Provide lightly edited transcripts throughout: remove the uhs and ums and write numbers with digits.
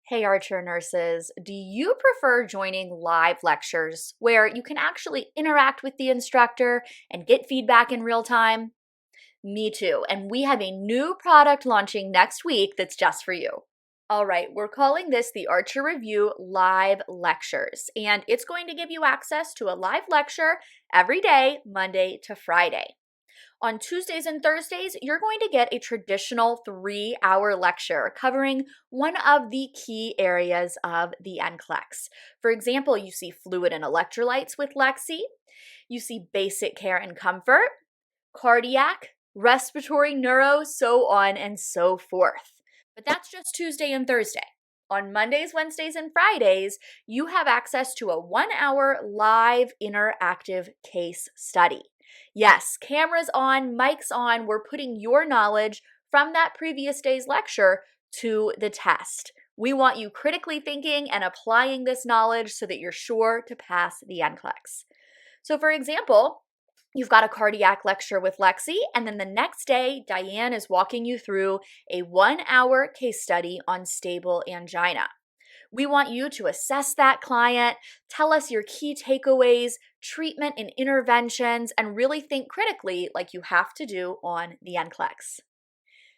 Hey, Archer nurses, do you prefer joining live lectures where you can actually interact with the instructor and get feedback in real time? Me too, and we have a new product launching next week that's just for you. All right, we're calling this the Archer Review Live Lectures, and it's going to give you access to a live lecture every day, Monday to Friday. On Tuesdays and Thursdays, you're going to get a traditional 3-hour lecture covering one of the key areas of the NCLEX. For example, you see fluid and electrolytes with Lexi, you see basic care and comfort, cardiac, respiratory, neuro, so on and so forth. But that's just Tuesday and Thursday. On Mondays, Wednesdays, and Fridays, you have access to a 1-hour live interactive case study. Yes, cameras on, mics on, we're putting your knowledge from that previous day's lecture to the test. We want you critically thinking and applying this knowledge so that you're sure to pass the NCLEX. So for example, you've got a cardiac lecture with Lexi, and then the next day, Diane is walking you through a 1-hour case study on stable angina. We want you to assess that client, tell us your key takeaways, treatment and interventions, and really think critically like you have to do on the NCLEX.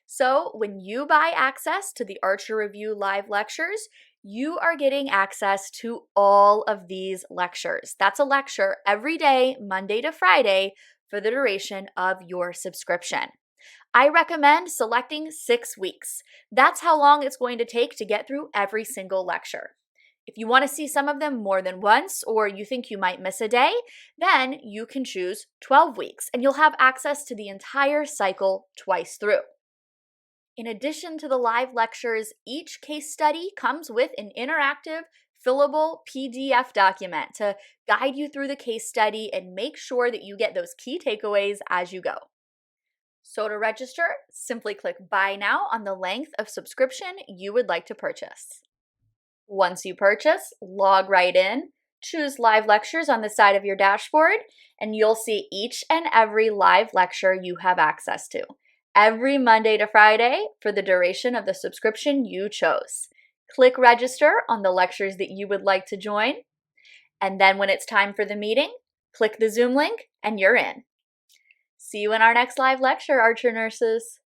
So when you buy access to the Archer Review live lectures, you are getting access to all of these lectures. That's a lecture every day, Monday to Friday, for the duration of your subscription. I recommend selecting 6 weeks. That's how long it's going to take to get through every single lecture. If you want to see some of them more than once, or you think you might miss a day, then you can choose 12 weeks and you'll have access to the entire cycle twice through. In addition to the live lectures, each case study comes with an interactive, fillable PDF document to guide you through the case study and make sure that you get those key takeaways as you go. So to register, simply click Buy Now on the length of subscription you would like to purchase. Once you purchase, log right in, choose Live Lectures on the side of your dashboard, and you'll see each and every live lecture you have access to, every Monday to Friday for the duration of the subscription you chose. Click Register on the lectures that you would like to join, and then when it's time for the meeting, click the Zoom link and you're in. See you in our next live lecture, Archer nurses.